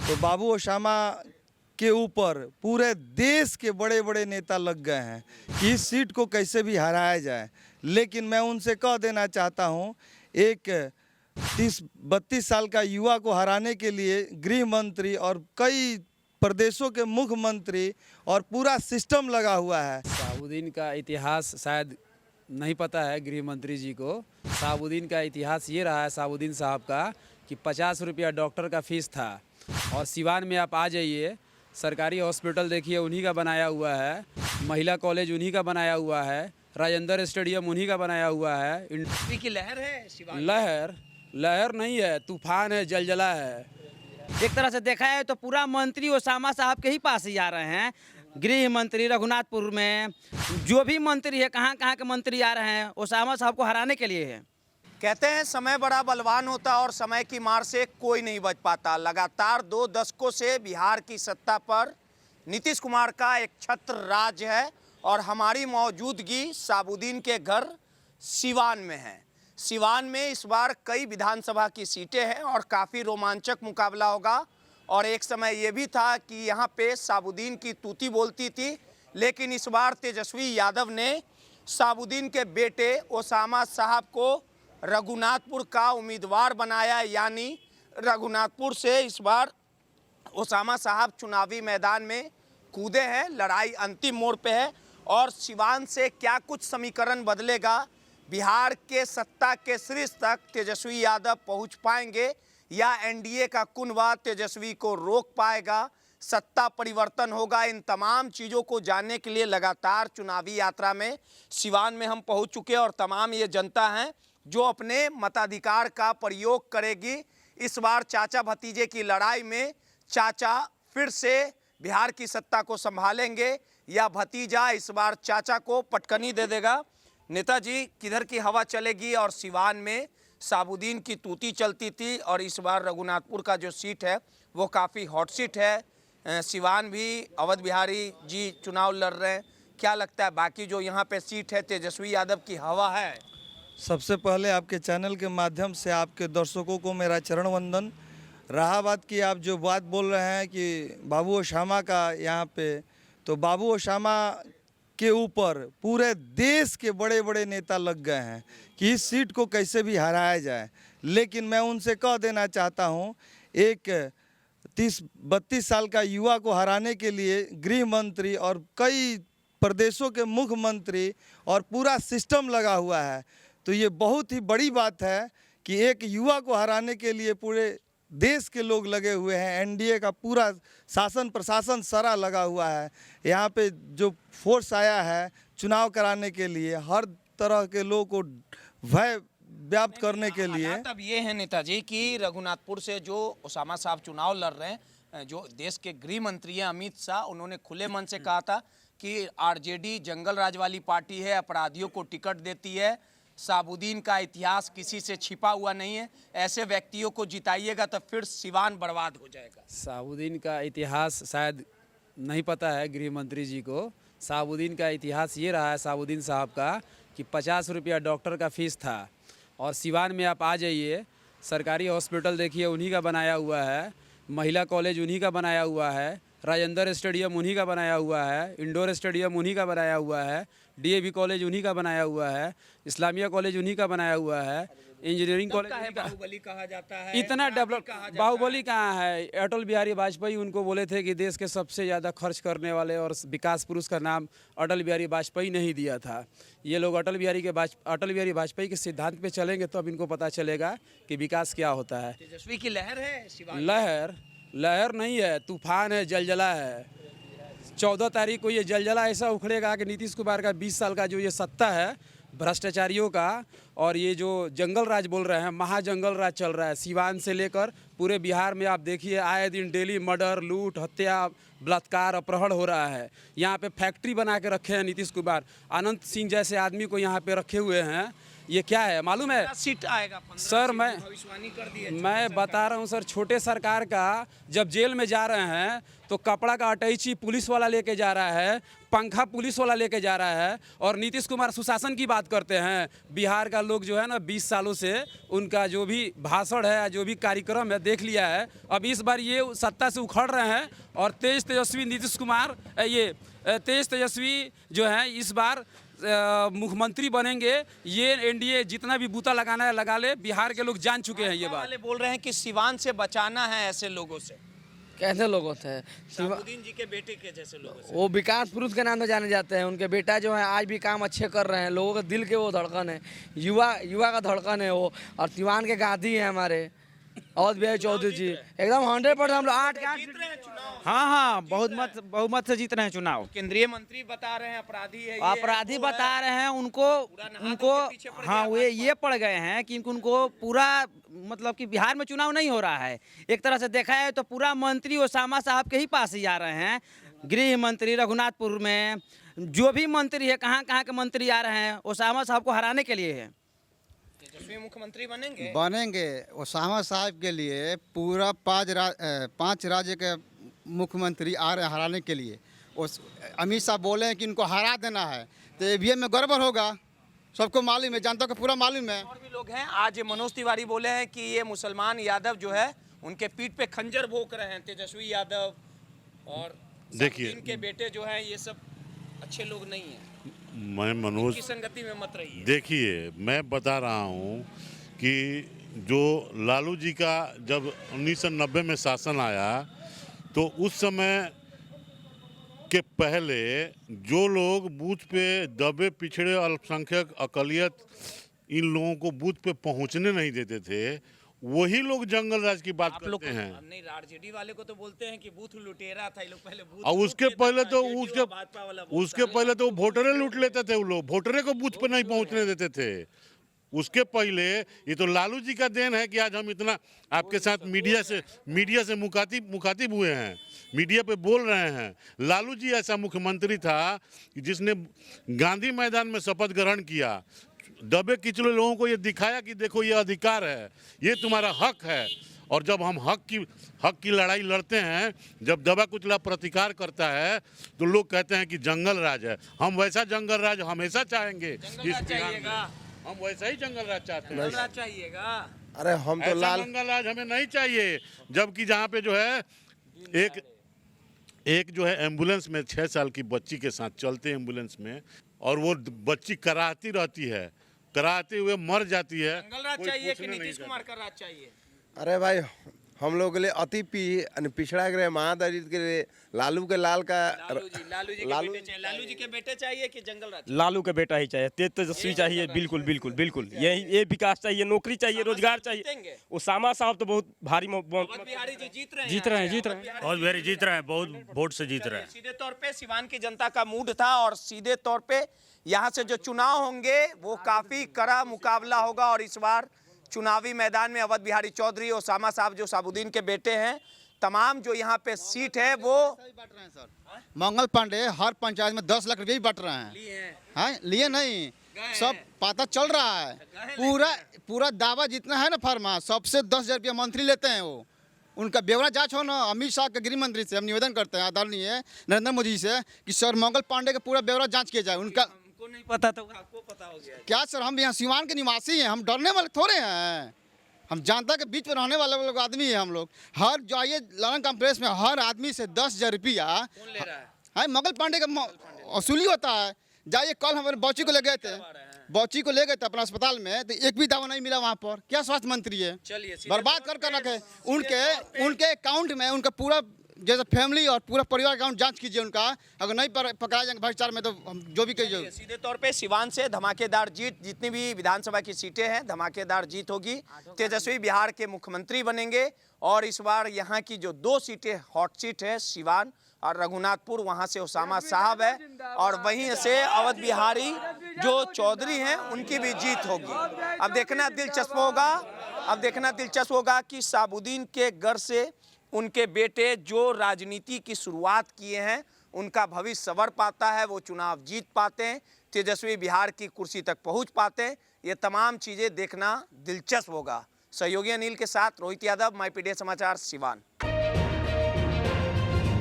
तो बाबू ओसामा के ऊपर पूरे देश के बड़े बड़े नेता लग गए हैं कि इस सीट को कैसे भी हराया जाए। लेकिन मैं उनसे कह देना चाहता हूं, एक 30-32 साल का युवा को हराने के लिए गृह मंत्री और कई प्रदेशों के मुख्यमंत्री और पूरा सिस्टम लगा हुआ है। शहाबुद्दीन का इतिहास शायद नहीं पता है गृह मंत्री जी को। शहाबुद्दीन का इतिहास ये रहा है शहाबुद्दीन साहब का कि 50 रुपया डॉक्टर का फीस था। और सिवान में आप आ जाइए, सरकारी हॉस्पिटल देखिए उन्हीं का बनाया हुआ है, महिला कॉलेज उन्हीं का बनाया हुआ है, राजेंद्र स्टेडियम उन्हीं का बनाया हुआ है। इंडस्ट्री की लहर है सिवान में। लहर नहीं है, तूफान है, जलजला है। एक तरह से देखा है तो पूरा मंत्री ओसामा साहब के ही पास ही जा रहे हैं। गृह मंत्री रघुनाथपुर में जो भी मंत्री है, कहाँ कहाँ के मंत्री आ रहे हैं, ओसामा साहब को हराने के लिए है। कहते हैं समय बड़ा बलवान होता और समय की मार से कोई नहीं बच पाता। लगातार 2 दशकों से बिहार की सत्ता पर नीतीश कुमार का एक छत्र राज है और हमारी मौजूदगी शहाबुद्दीन के घर सिवान में है। सिवान में इस बार कई विधानसभा की सीटें हैं और काफ़ी रोमांचक मुकाबला होगा। और एक समय ये भी था कि यहाँ पे शहाबुद्दीन की तूती बोलती थी, लेकिन इस बार तेजस्वी यादव ने शहाबुद्दीन के बेटे ओसामा साहब को रघुनाथपुर का उम्मीदवार बनाया। यानी रघुनाथपुर से इस बार ओसामा साहब चुनावी मैदान में कूदे हैं। लड़ाई अंतिम मोड़ पे है और सिवान से क्या कुछ समीकरण बदलेगा, बिहार के सत्ता के शीर्ष तक तेजस्वी यादव पहुंच पाएंगे या एनडीए का कुनबा तेजस्वी को रोक पाएगा, सत्ता परिवर्तन होगा, इन तमाम चीज़ों को जानने के लिए लगातार चुनावी यात्रा में सिवान में हम पहुंच चुके हैं और तमाम ये जनता हैं जो अपने मताधिकार का प्रयोग करेगी। इस बार चाचा भतीजे की लड़ाई में चाचा फिर से बिहार की सत्ता को संभालेंगे या भतीजा इस बार चाचा को पटकनी दे देगा। नेताजी, किधर की हवा चलेगी? और सिवान में शहाबुद्दीन की तूती चलती थी और इस बार रघुनाथपुर का जो सीट है वो काफ़ी हॉट सीट है। सिवान भी अवध बिहारी जी चुनाव लड़ रहे हैं। क्या लगता है बाकी जो यहाँ पे सीट है तेजस्वी यादव की हवा है? सबसे पहले आपके चैनल के माध्यम से आपके दर्शकों को मेरा चरण वंदन। रहा बात कि आप जो बात बोल रहे हैं कि बाबू ओसामा का यहाँ पे, तो बाबू ओसामा के ऊपर पूरे देश के बड़े बड़े नेता लग गए हैं कि इस सीट को कैसे भी हराया जाए। लेकिन मैं उनसे कह देना चाहता हूँ, एक 30-32 साल का युवा को हराने के लिए गृह मंत्री और कई प्रदेशों के मुख्यमंत्री और पूरा सिस्टम लगा हुआ है। तो ये बहुत ही बड़ी बात है कि एक युवा को हराने के लिए पूरे देश के लोग लगे हुए हैं। एनडीए का पूरा शासन प्रशासन सारा लगा हुआ है। यहाँ पे जो फोर्स आया है चुनाव कराने के लिए, हर तरह के लोगों को भय व्याप्त करने के लिए। अब ये है नेताजी कि रघुनाथपुर से जो ओसामा साहब चुनाव लड़ रहे हैं, जो देश के गृह मंत्री हैं अमित शाह, उन्होंने खुले मन से कहा था कि आरजेडी जंगल राज वाली पार्टी है, अपराधियों को टिकट देती है, शहाबुद्दीन का इतिहास किसी से छिपा हुआ नहीं है, ऐसे व्यक्तियों को जिताइएगा तो फिर सिवान बर्बाद हो जाएगा। शहाबुद्दीन का इतिहास शायद नहीं पता है गृह मंत्री जी को। शहाबुद्दीन का इतिहास ये रहा है शहाबुद्दीन साहब का कि 50 रुपया डॉक्टर का फीस था। और सिवान में आप आ जाइए, सरकारी हॉस्पिटल देखिए उन्हीं का बनाया हुआ है, महिला कॉलेज उन्हीं का बनाया हुआ है, राजेंद्र स्टेडियम उन्हीं का बनाया हुआ है, इंडोर स्टेडियम उन्हीं का बनाया हुआ है, डीएवी कॉलेज उन्हीं का बनाया हुआ है, इस्लामिया कॉलेज उन्हीं का बनाया हुआ है, इंजीनियरिंग कॉलेज बाहुबली कहा जाता है। इतना डेवलप बाहुबली कहाँ है? अटल बिहारी वाजपेयी उनको बोले थे कि देश के सबसे ज़्यादा खर्च करने वाले और विकास पुरुष का नाम अटल बिहारी वाजपेयी नहीं दिया था। ये लोग अटल बिहारी वाजपेयी के सिद्धांत पे चलेंगे तो अब इनको पता चलेगा कि विकास क्या होता है। तेजस्वी की लहर है सिवान। लहर नहीं है, तूफान है, जलजला है। 14 तारीख को ये जलजला ऐसा उखड़ेगा कि नीतीश कुमार का 20 साल का जो ये सत्ता है भ्रष्टाचारियों का, और ये जो जंगल राज बोल रहे हैं, महाजंगल राज चल रहा है सिवान से लेकर पूरे बिहार में। आप देखिए आए दिन डेली मर्डर, लूट, हत्या, बलात्कार, अपहरण हो रहा है। यहाँ पे फैक्ट्री बना के रखे हैं नीतीश कुमार, अनंत सिंह जैसे आदमी को यहाँ पे रखे हुए हैं ये क्या है मालूम है सीट आएगा? 15 सर सीट मैं भविष्यवाणी कर दी है। मैं बता रहा हूँ सर, छोटे सरकार का जब जेल में जा रहे हैं तो कपड़ा का अटैची पुलिस वाला लेके जा रहा है, पंखा पुलिस वाला लेके जा रहा है। और नीतीश कुमार सुशासन की बात करते हैं। बिहार का लोग जो है ना 20 सालों से उनका जो भी भाषण है, जो भी कार्यक्रम है देख लिया है। अब इस बार ये सत्ता से उखड़ रहे हैं और तेज तेजस्वी नीतीश कुमार तेज तेजस्वी जो है इस बार मुख्यमंत्री बनेंगे। ये एनडीए जितना भी बूता लगाना है लगा ले, बिहार के लोग जान चुके हैं ये बात। वाले बोल रहे हैं कि सिवान से बचाना है ऐसे लोगों से, कैसे लोग होते हैं? शाहबुद्दीन जी के बेटे के जैसे लोगों से। वो विकास पुरुष के नाम से जाने जाते हैं। उनके बेटा जो है आज भी काम अच्छे कर रहे हैं। लोगों के दिल के वो धड़कन है, युवा का धड़कन है वो। और सिवान के गांधी हैं हमारे अवध बिहारी चौधरी जी। एकदम 100% हम लोग 8 हाँ, बहुमत से जीत रहे हैं चुनाव। केंद्रीय मंत्री बता रहे हैं अपराधी है, ये अपराधी है, वो बता है। रहे हैं उनको पीछे पड़ हाँ गया ये पड़ गए हैं कि उनको पूरा मतलब कि बिहार में चुनाव नहीं हो रहा है। एक तरह से देखा है तो पूरा मंत्री ओसामा साहब के ही पास ही आ रहे हैं। गृह मंत्री रघुनाथपुर में जो भी मंत्री है, कहाँ कहाँ के मंत्री आ रहे हैं ओसामा साहब को हराने के लिए है। तेजस्वी मुख्यमंत्री बनेंगे ओसामा साहब के लिए। पूरा 5 राज्य के मुख्यमंत्री आ रहे हैं हराने के लिए। उस अमित शाह बोले हैं कि इनको हरा देना है, तो ईवीएम में गड़बड़ होगा। सबको मालूम है, जनता को पूरा मालूम है। और भी लोग हैं। आज मनोज तिवारी बोले हैं कि ये मुसलमान यादव जो है उनके पीठ पे खंजर भोंक रहे हैं। तेजस्वी यादव और देखिए, इनके बेटे जो हैं ये सब अच्छे लोग नहीं हैं। मैं मनोज की संगति में मत रहिए। देखिए, मैं बता रहा हूँ कि जो लालू जी का जब 1990 में शासन आया तो उस समय के पहले जो लोग बूथ पे दबे पिछड़े अल्पसंख्यक अकलियत इन लोगों को बूथ पे पहुंचने नहीं देते थे, वही लोग जंगल राज की बात करते हैं। नहीं, आरजेडी वाले को तो बोलते हैं कि बूथ लुटेरा था, ये लोग पहले बूथ और उसके पहले तो भाजपा वाला बोलता उसके पहले तो वोटरे लूट लेते थे। वो लोग वोटरे को बूथ पे नहीं पहुंचने देते थे। उसके पहले ये तो लालू जी का देन है कि आज हम इतना आपके साथ मीडिया से मुखातिब हुए हैं, मीडिया पे बोल रहे हैं। लालू जी ऐसा मुख्यमंत्री था कि जिसने गांधी मैदान में शपथ ग्रहण किया, दबे किचले लोगों को ये दिखाया कि देखो ये अधिकार है, ये तुम्हारा हक है। और जब हम हक की लड़ाई लड़ते हैं, जब दबा कुचला प्रतिकार करता है तो लोग कहते हैं कि जंगल राज है। हम वैसा जंगल राज हमेशा चाहेंगे। इस बिहार में हम वैसा ही जंगल राज चाहते हैं। चाहिएगा। अरे हम तो ऐसा जंगल राज हमें नहीं चाहिए। जबकि जहाँ पे जो है एक जो है एम्बुलेंस में 6 साल की बच्ची के साथ चलते एम्बुलेंस में, और वो बच्ची कराहती रहती है, कराहते हुए मर जाती है। जंगल राज चाहिए कि नीतीश कुमार का राज चाहिए? अरे भाई हम लोग के लिए अति पिछड़ा के लिए महादलित के लिए लालू के लाल का लालू जी के बेटे चाहिए कि जंगल राज? लालू का बेटा ही चाहिए, तेज तेजस्वी चाहिए। बिल्कुल ये विकास चाहिए, नौकरी चाहिए, रोजगार चाहिए। ओसामा साहब तो बहुत भारी बिहारी जी जीत रहे हैं। और बिहारी जीत रहे हैं, बहुत वोट से जीत रहे हैं। सीधे तौर पे सिवान की जनता का मूड था और सीधे तौर पे यहाँ से जो चुनाव होंगे वो काफी कड़ा मुकाबला होगा। और इस बार चुनावी मैदान में अवध बिहारी चौधरी, ओसामा साहब जो शाहबुद्दीन के बेटे हैं, तमाम जो यहाँ पे सीट है वो मंगल पांडे हर पंचायत में 10 लाख रुपये ही बट रहे हैं। लिए नहीं, सब पता चल रहा है। पूरा दावा जितना है ना फर्मा, सबसे 10,000 रुपया मंथली लेते हैं वो। उनका ब्यौरा जांच हो ना। अमित शाह के गृह मंत्री से हम निवेदन करते हैं आदरणीय नरेंद्र मोदी से कि सर मंगल पांडे का पूरा ब्यौरा जांच किया जाए। उनका हमको नहीं पता तो आपको पता हो गया क्या सर? हम यहाँ सिवान के निवासी हैं, हम डरने वाले थोड़े हैं। हम जनता के बीच में रहने वाले लोग आदमी हैं हम लोग। हर जाइए ललन कॉम्प्लेक्स में हर आदमी से 10,000 रुपया ले रहा है। मंगल पांडे का वसूली होता है। जाइए, कल हमारे बच्ची को ले गए थे, अपना अस्पताल में, तो एक भी दवा नहीं मिला वहाँ पर। क्या स्वास्थ्य मंत्री है? चलिए बर्बाद कर रखे उनके अकाउंट में। उनका पूरा जैसे फैमिली और पूरा परिवार अकाउंट जांच कीजिए उनका। अगर नहीं पकड़ाया जाएंगे भ्रष्टाचार में तो हम जो भी कहिए। सीधे तौर पे सिवान से धमाकेदार जीत, जितनी भी विधानसभा की सीटें हैं धमाकेदार जीत होगी। तेजस्वी बिहार के मुख्यमंत्री बनेंगे। और इस बार यहाँ की जो 2 सीटें हॉट सीट है, सिवान और रघुनाथपुर, वहाँ से ओसामा साहब है और वहीं से अवध बिहारी जो चौधरी हैं उनकी भी जीत होगी। अब देखना दिलचस्प होगा कि शाहबुद्दीन के घर से उनके बेटे जो राजनीति की शुरुआत किए हैं उनका भविष्य संवर पाता है, वो चुनाव जीत पाते हैं, तेजस्वी बिहार की कुर्सी तक पहुंच पाते हैं। ये तमाम चीज़ें देखना दिलचस्प होगा। सहयोगी अनिल के साथ रोहित यादव, माईपीडीएस समाचार, सिवान।